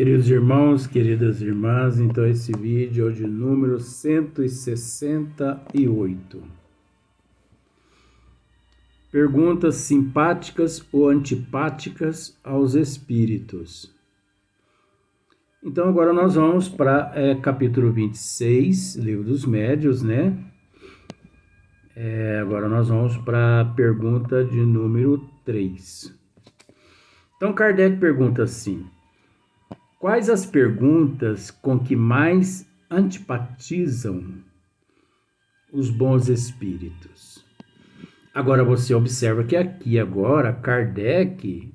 Queridos irmãos, queridas irmãs, então esse vídeo é o de número 168. Perguntas simpáticas ou antipáticas aos espíritos. Então agora nós vamos para capítulo 26, Livro dos Médiuns, né? Agora nós vamos para a pergunta de número 3. Então Kardec pergunta assim: quais as perguntas com que mais antipatizam os bons espíritos? Agora você observa que aqui agora Kardec,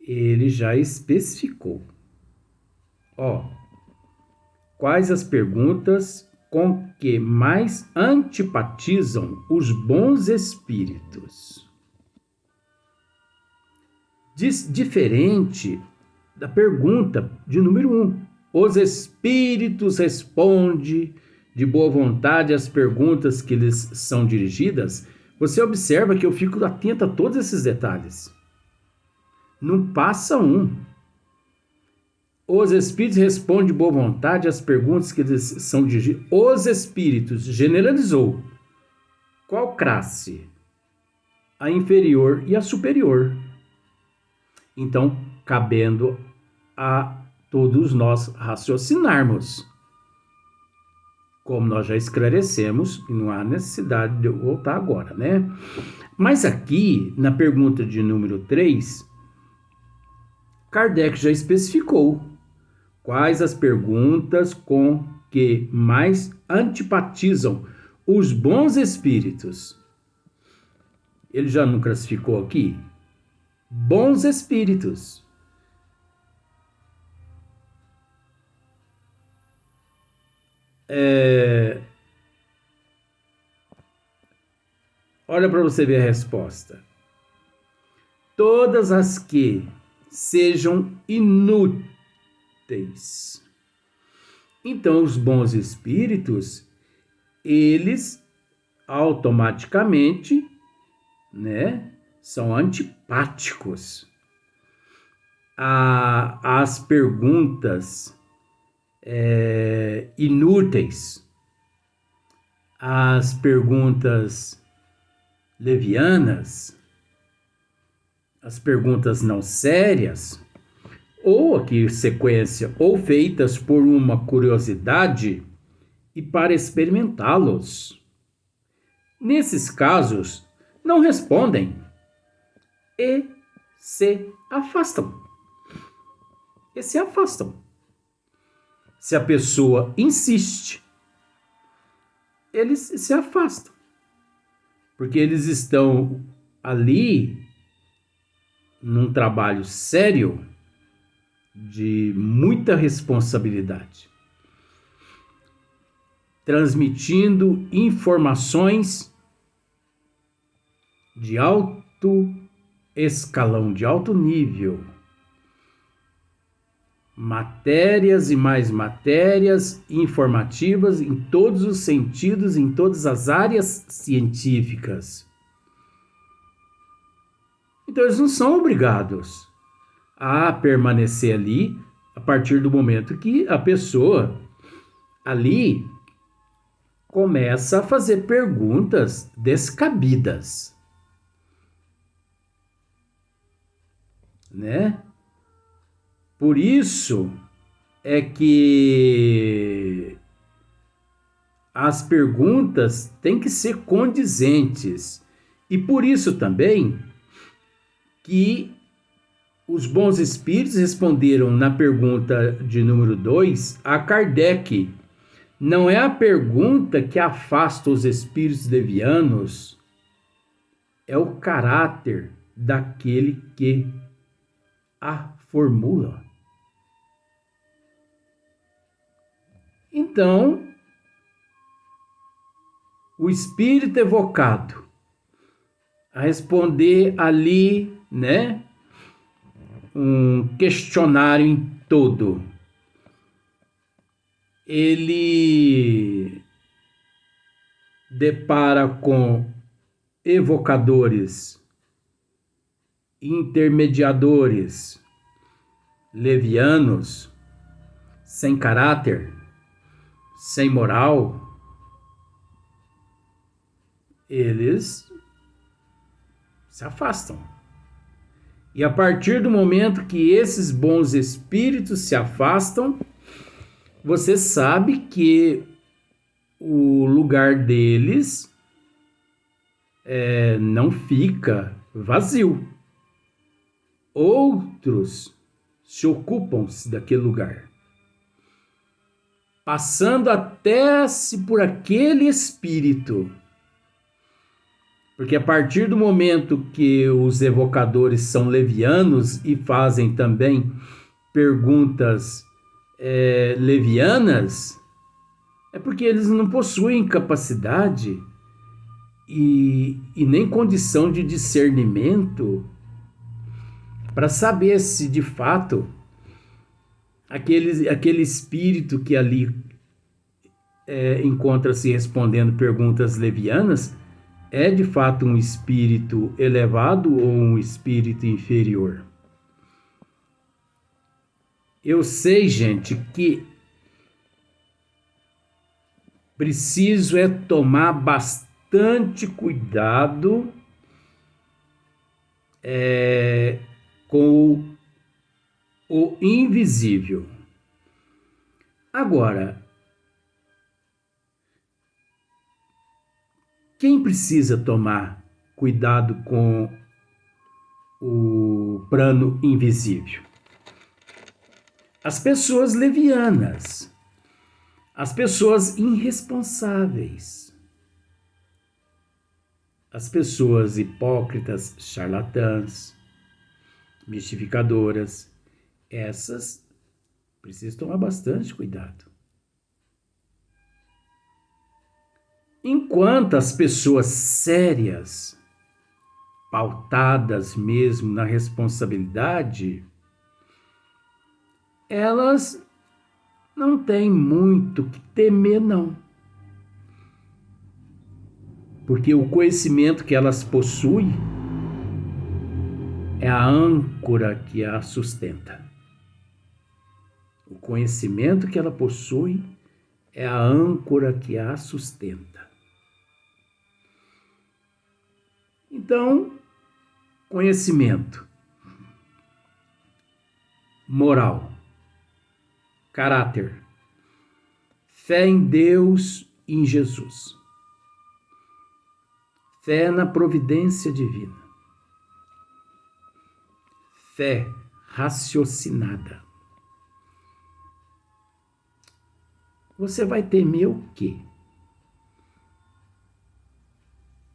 ele já especificou. Quais as perguntas com que mais antipatizam os bons espíritos? Diferente da pergunta de número 1. Os espíritos respondem de boa vontade às perguntas que lhes são dirigidas. Você observa que eu fico atento a todos esses detalhes. Não passa um. Os espíritos respondem de boa vontade às perguntas que lhes são dirigidas. Os espíritos, generalizou. Qual classe? A inferior e a superior. Então, cabendo a todos nós raciocinarmos. Como nós já esclarecemos, e não há necessidade de eu voltar agora, né? Mas aqui, na pergunta de número 3, Kardec já especificou quais as perguntas com que mais antipatizam os bons espíritos. Ele já não classificou aqui? Bons espíritos. Olha para você ver a resposta. Todas as que sejam inúteis. Então, os bons espíritos, eles automaticamente, né, são antipáticos às perguntas inúteis, às perguntas levianas, as perguntas não sérias, ou aqui sequência, ou feitas por uma curiosidade e para experimentá-los. Nesses casos, não respondem e se afastam. Se a pessoa insiste, eles se afastam. Porque eles estão ali num trabalho sério de muita responsabilidade, transmitindo informações de alto escalão, de alto nível, matérias e mais matérias informativas em todos os sentidos, em todas as áreas científicas. Então eles não são obrigados a permanecer ali a partir do momento que a pessoa ali começa a fazer perguntas descabidas, né? Por isso é que as perguntas têm que ser condizentes. E por isso também que os bons espíritos responderam na pergunta de número 2 a Kardec. Não é a pergunta que afasta os espíritos levianos, é o caráter daquele que a formula. Então, o espírito evocado a responder ali, né, um questionário em todo, ele depara com evocadores, intermediadores levianos, sem caráter, sem moral, eles se afastam. E a partir do momento que esses bons espíritos se afastam, você sabe que o lugar deles não fica vazio. Outros se ocupam-se daquele lugar, passando até-se por aquele espírito. Porque a partir do momento que os evocadores são levianos e fazem também perguntas levianas, é porque eles não possuem capacidade e nem condição de discernimento para saber se de fato aquele espírito que ali encontra-se respondendo perguntas levianas é de fato um espírito elevado ou um espírito inferior. Eu sei, gente, que preciso tomar bastante cuidado com o invisível. Agora, quem precisa tomar cuidado com o plano invisível? As pessoas levianas, as pessoas irresponsáveis, as pessoas hipócritas, charlatãs, mistificadoras, essas precisam tomar bastante cuidado. Enquanto as pessoas sérias, pautadas mesmo na responsabilidade, elas não têm muito o que temer, não. Porque o conhecimento que elas possuem é a âncora que a sustenta. O conhecimento que ela possui é a âncora que a sustenta. Então, conhecimento, moral, caráter, fé em Deus e em Jesus, fé na providência divina, fé raciocinada. Você vai temer o quê?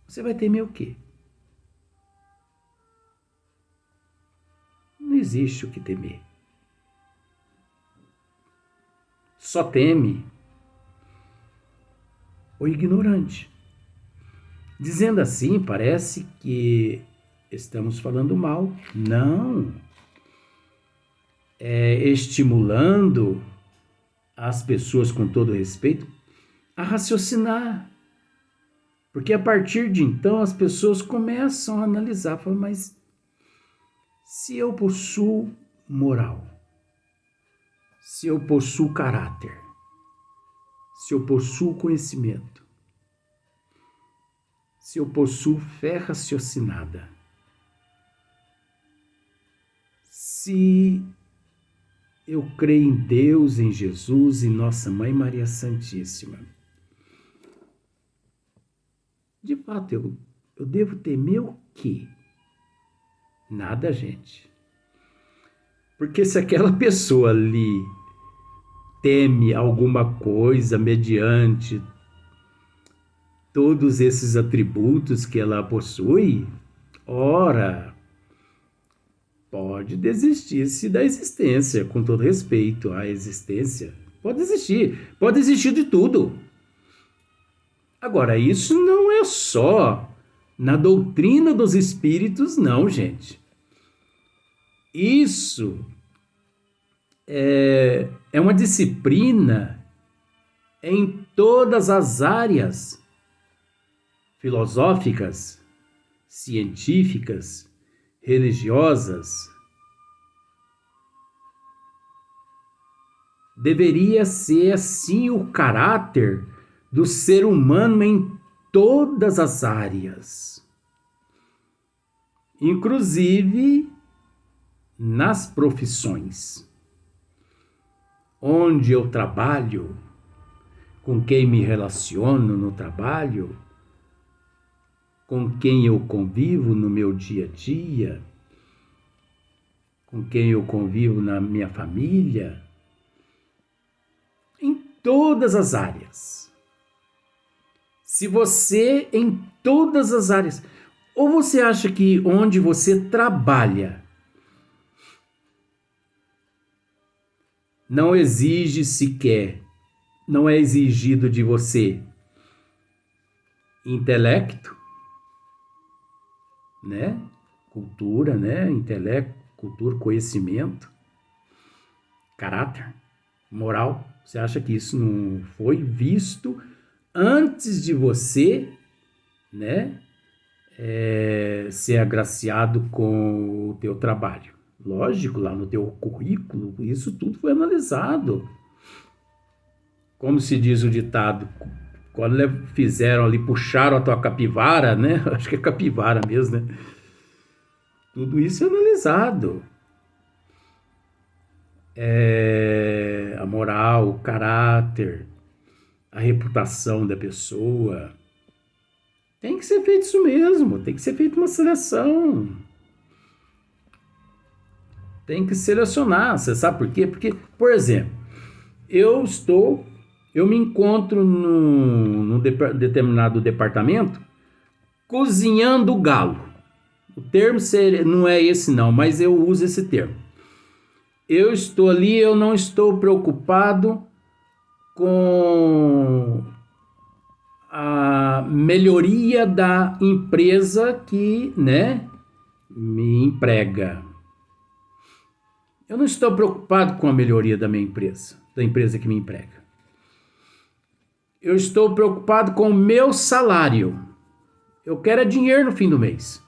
Você vai temer o quê? Não existe o que temer. Só teme o ignorante. Dizendo assim, parece que estamos falando mal. Não. Estimulando as pessoas, com todo respeito, a raciocinar. Porque a partir de então as pessoas começam a analisar, falam, mas se eu possuo moral, se eu possuo caráter, se eu possuo conhecimento, se eu possuo fé raciocinada, se eu creio em Deus, em Jesus e Nossa Mãe Maria Santíssima, de fato, eu devo temer o quê? Nada, gente. Porque se aquela pessoa ali teme alguma coisa mediante todos esses atributos que ela possui, ora, pode desistir-se da existência, com todo respeito à existência. Pode existir de tudo. Agora, isso não é só na doutrina dos espíritos, não, gente. Isso é uma disciplina em todas as áreas filosóficas, científicas, religiosas. deveria ser assim o caráter do ser humano em todas as áreas, inclusive nas profissões. Onde eu trabalho, com quem me relaciono no trabalho, com quem eu convivo no meu dia a dia, com quem eu convivo na minha família, em todas as áreas. Se você, em todas as áreas, ou você acha que onde você trabalha não exige sequer, não é exigido de você intelecto, né? Cultura, né? Intelecto, cultura, conhecimento, caráter, moral. Você acha que isso não foi visto antes de você, né? Ser agraciado com o teu trabalho? Lógico, lá no teu currículo, isso tudo foi analisado. Como se diz o ditado, quando fizeram ali, puxaram a tua capivara, né? Acho que é capivara mesmo, né? Tudo isso é analisado. A moral, o caráter, a reputação da pessoa. Tem que ser feito isso mesmo, tem que ser feita uma seleção. Tem que selecionar, você sabe por quê? Porque, por exemplo, eu me encontro num determinado departamento cozinhando galo. O termo não é esse não, mas eu uso esse termo. Eu estou ali, eu não estou preocupado com a melhoria da empresa que, né, me emprega. Eu não estou preocupado com a melhoria da minha empresa, da empresa que me emprega. Eu estou preocupado com o meu salário. Eu quero dinheiro no fim do mês.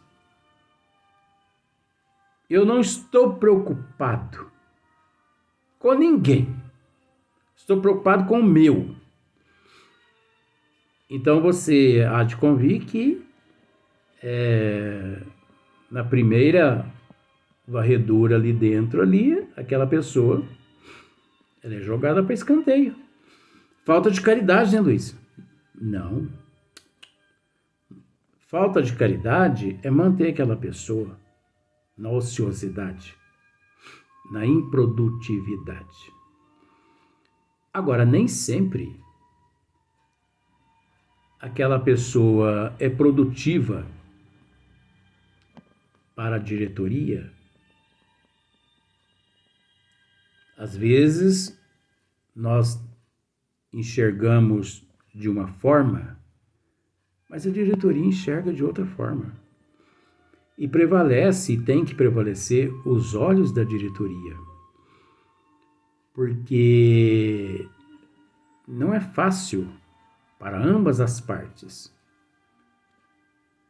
Eu não estou preocupado com ninguém. Estou preocupado com o meu. Então você há de convir que na primeira varredura ali dentro, ali, aquela pessoa ela é jogada para escanteio. Falta de caridade, né, Luiz? Não. Falta de caridade é manter aquela pessoa na ociosidade, na improdutividade. Agora, nem sempre aquela pessoa é produtiva para a diretoria. Às vezes, nós enxergamos de uma forma, mas a diretoria enxerga de outra forma. E prevalece, e tem que prevalecer, os olhos da diretoria. Porque não é fácil para ambas as partes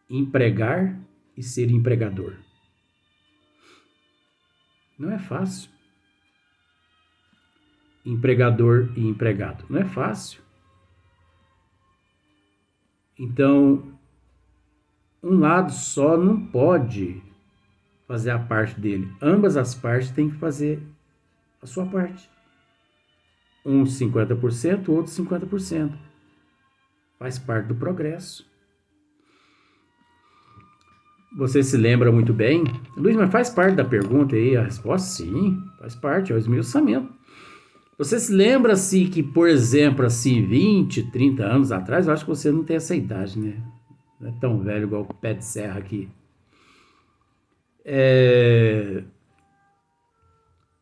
empregar e ser empregador. Não é fácil. Empregador e empregado. Não é fácil. Então, um lado só não pode fazer a parte dele. Ambas as partes têm que fazer a sua parte. Um 50%, outro 50%. Faz parte do progresso. Você se lembra muito bem? Luiz, mas faz parte da pergunta aí? A resposta, sim, faz parte, é o esmiuçamento. Você se lembra assim que, por exemplo, assim, 20, 30 anos atrás, eu acho que você não tem essa idade, né? Não é tão velho igual o pé de serra aqui.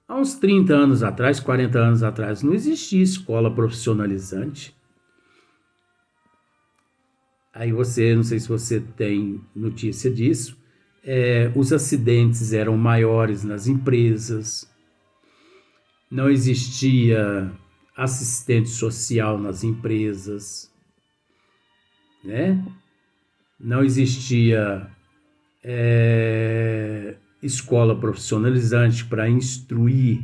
Há uns 30 anos atrás, 40 anos atrás, não existia escola profissionalizante. Aí você, não sei se você tem notícia disso, os acidentes eram maiores nas empresas, não existia assistente social nas empresas, né? Não existia escola profissionalizante para instruir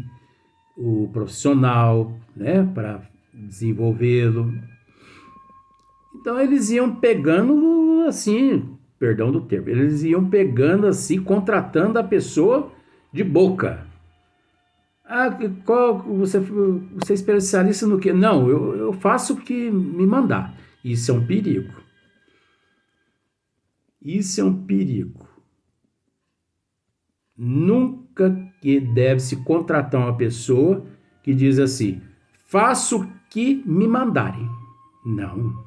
o profissional, né, para desenvolvê-lo. Então eles iam pegando assim, perdão do termo, eles iam pegando assim, contratando a pessoa de boca. Ah, você é especialista no quê? Não, eu faço o que me mandar. Isso é um perigo. Isso é um perigo. Nunca que deve se contratar uma pessoa que diz assim, faço o que me mandarem. Não.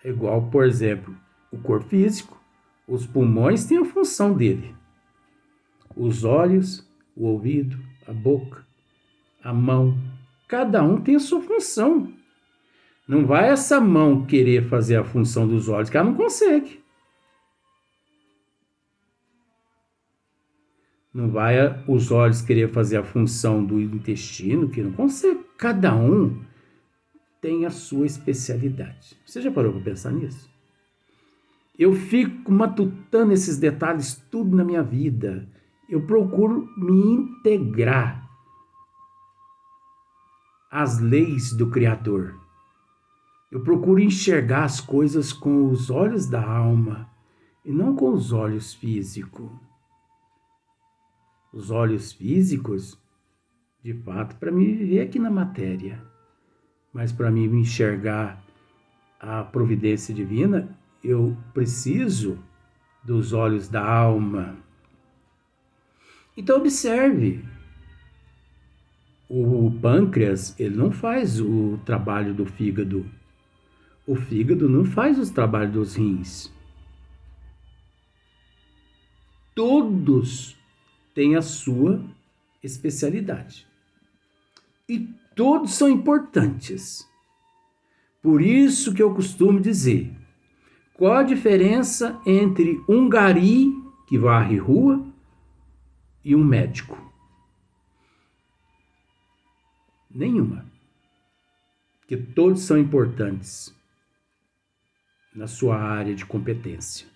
É igual, por exemplo, o corpo físico. Os pulmões têm a função dele. Os olhos, o ouvido, a boca, a mão. Cada um tem a sua função. Não vai essa mão querer fazer a função dos olhos, que ela não consegue. Não vai os olhos querer fazer a função do intestino, que não consegue. Cada um tem a sua especialidade. Você já parou para pensar nisso? Eu fico matutando esses detalhes tudo na minha vida. Eu procuro me integrar às leis do Criador. Eu procuro enxergar as coisas com os olhos da alma e não com os olhos físicos. Os olhos físicos, de fato, para me viver aqui na matéria. Mas para mim enxergar a providência divina, eu preciso dos olhos da alma. Então observe, o pâncreas, ele não faz o trabalho do fígado. O fígado não faz os trabalhos dos rins. Todos têm a sua especialidade. E todos são importantes. Por isso que eu costumo dizer, qual a diferença entre um gari que varre rua e um médico? Nenhuma. Porque todos são importantes na sua área de competência.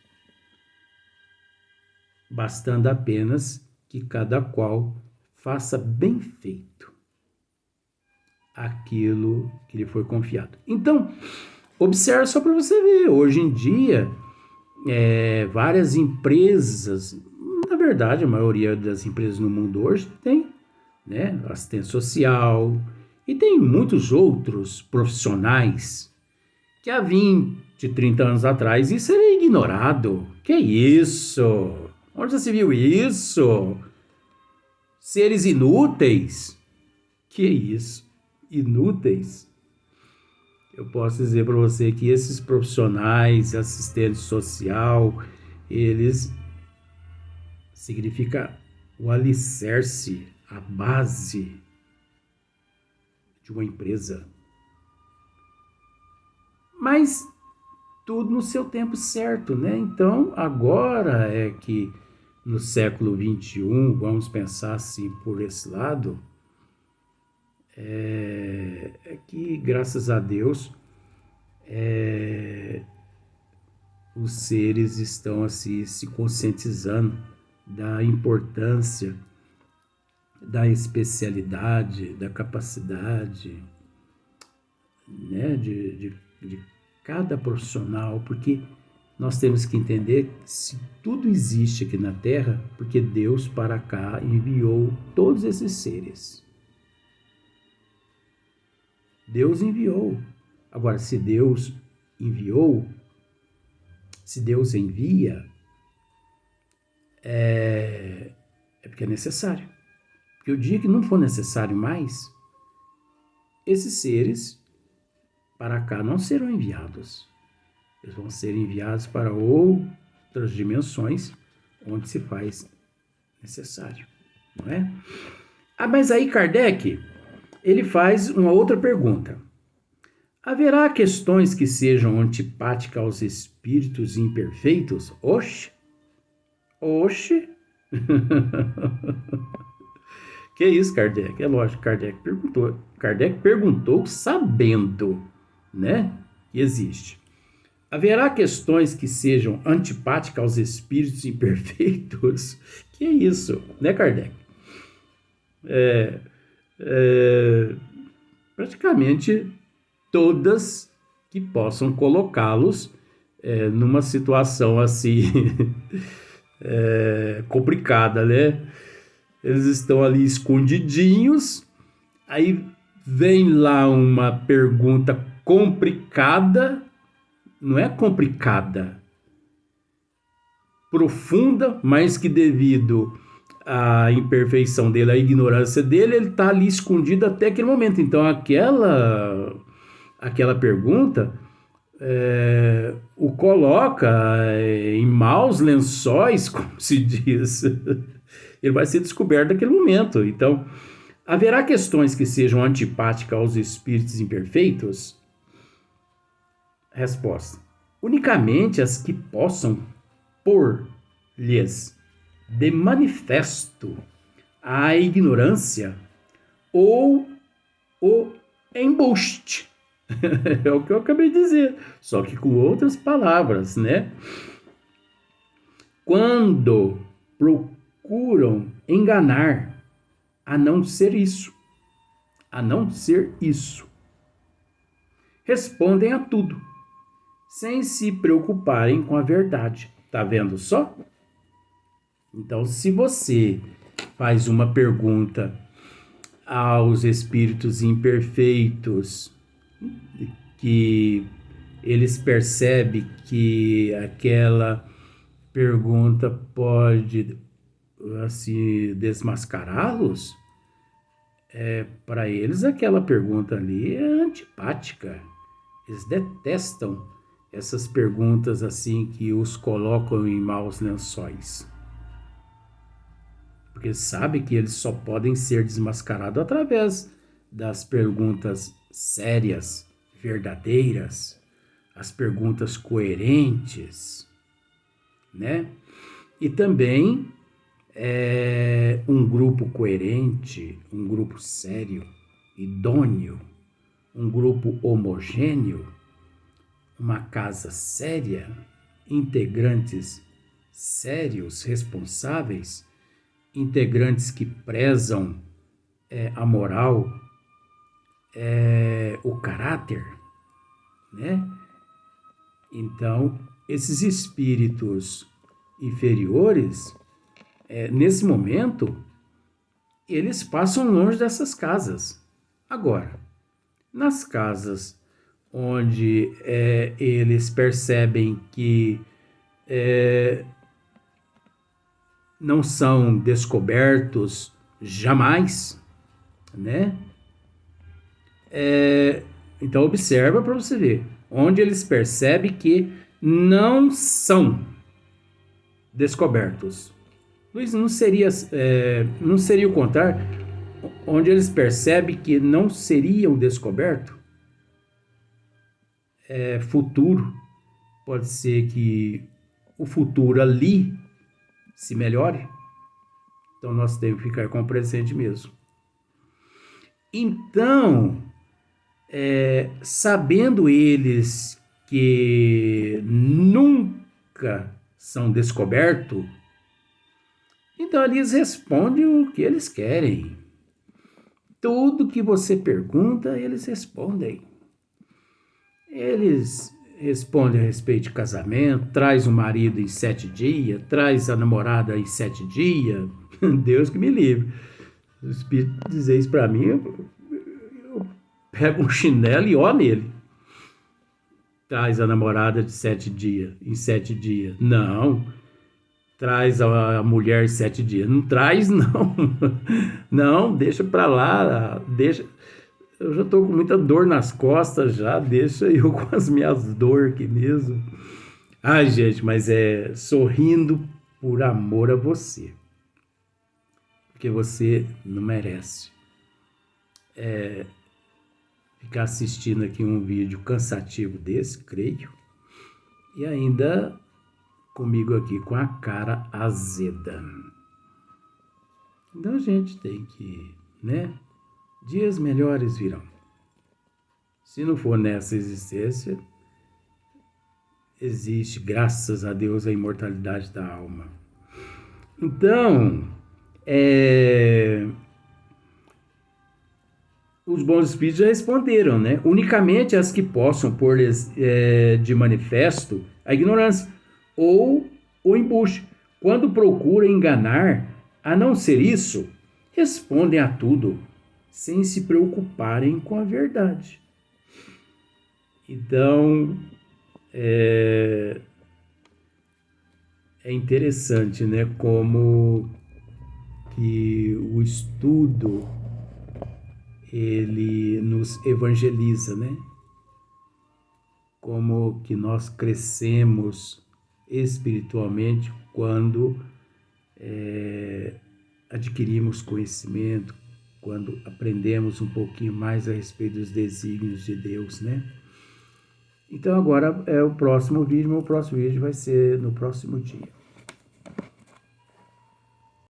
Bastando apenas que cada qual faça bem feito aquilo que lhe foi confiado. Então, observe só para você ver, hoje em dia, várias empresas, na verdade, a maioria das empresas no mundo hoje tem, né, assistente social, e tem muitos outros profissionais que há 20, 30 anos atrás isso era ignorado. Que isso? Onde já se viu isso? Seres inúteis? Que isso? Inúteis? Eu posso dizer para você que esses profissionais, assistente social, eles significam o alicerce, a base de uma empresa. Mas tudo no seu tempo certo, né? Então, agora é que no século XXI, vamos pensar assim por esse lado, é que, graças a Deus, os seres estão assim, se conscientizando da importância, da especialidade, da capacidade, né, de cada profissional, porque nós temos que entender que se tudo existe aqui na Terra, porque Deus para cá enviou todos esses seres. Deus enviou. Agora, se Deus enviou, se Deus envia, é porque é necessário. Porque o dia que não for necessário mais, esses seres para cá não serão enviados. Eles vão ser enviados para outras dimensões onde se faz necessário, não é? Ah, mas aí Kardec, ele faz uma outra pergunta. Haverá questões que sejam antipáticas aos espíritos imperfeitos? Oxe! Oxe! Que isso, Kardec? É lógico, Kardec perguntou. Kardec perguntou sabendo, né, que existe. Haverá questões que sejam antipáticas aos espíritos imperfeitos? Que isso, né, Kardec? É, é, praticamente todas que possam colocá-los numa situação assim complicada, né? Eles estão ali escondidinhos, aí vem lá uma pergunta complicada, não é complicada, profunda, mas que devido à imperfeição dele, à ignorância dele, ele está ali escondido até aquele momento. Então aquela pergunta o coloca em maus lençóis, como se diz. Ele vai ser descoberto naquele momento. Então, haverá questões que sejam antipáticas aos espíritos imperfeitos? Resposta: unicamente as que possam pôr-lhes de manifesto a ignorância ou o embuste. É o que eu acabei de dizer, só que com outras palavras, né? Quando procuram enganar, a não ser isso, respondem a tudo, sem se preocuparem com a verdade. Tá vendo só? Então, se você faz uma pergunta aos espíritos imperfeitos, que eles percebem que aquela pergunta pode assim desmascará-los, para eles aquela pergunta ali é antipática. Eles detestam essas perguntas assim que os colocam em maus lençóis. Porque sabe que eles só podem ser desmascarados através das perguntas sérias, verdadeiras, as perguntas coerentes, né? E também um grupo coerente, um grupo sério, idôneo, um grupo homogêneo, uma casa séria, integrantes sérios, responsáveis, integrantes que prezam a moral, o caráter, né? Então, esses espíritos inferiores, nesse momento, eles passam longe dessas casas. Agora, nas casas onde eles percebem que não são descobertos jamais, né? Então observa para você ver, onde eles percebem que não são descobertos. Luiz, não seria o contrário? Onde eles percebem que não seriam descobertos? Futuro. Pode ser que o futuro ali se melhore. Então nós temos que ficar com o presente mesmo. Então, sabendo eles que nunca são descobertos, então eles respondem o que eles querem. Tudo que você pergunta, eles respondem. Eles respondem a respeito de casamento, traz o marido em 7 dias, traz a namorada em 7 dias. Deus que me livre. O Espírito dizer isso para mim, eu pego um chinelo e ó nele. Traz a namorada de 7 dias, em 7 dias. Não. Traz a mulher em 7 dias. Não traz, não. Não, deixa para lá. Deixa. Eu já tô com muita dor nas costas já. Deixa eu com as minhas dores aqui mesmo. Ai, gente, mas sorrindo por amor a você. Porque você não merece ficar assistindo aqui um vídeo cansativo desse, creio, e ainda comigo aqui com a cara azeda. Então a gente tem que, né? Dias melhores virão. Se não for nessa existência, existe, graças a Deus, a imortalidade da alma. Então, os bons espíritos já responderam, né? Unicamente as que possam pôr-lhes de manifesto a ignorância ou o embuste. Quando procuram enganar, a não ser isso, respondem a tudo, sem se preocuparem com a verdade. Então, é interessante, né? Como que o estudo ele nos evangeliza, né? Como que nós crescemos espiritualmente quando adquirimos conhecimento, quando aprendemos um pouquinho mais a respeito dos desígnios de Deus, né? Então agora é o próximo vídeo vai ser no próximo dia.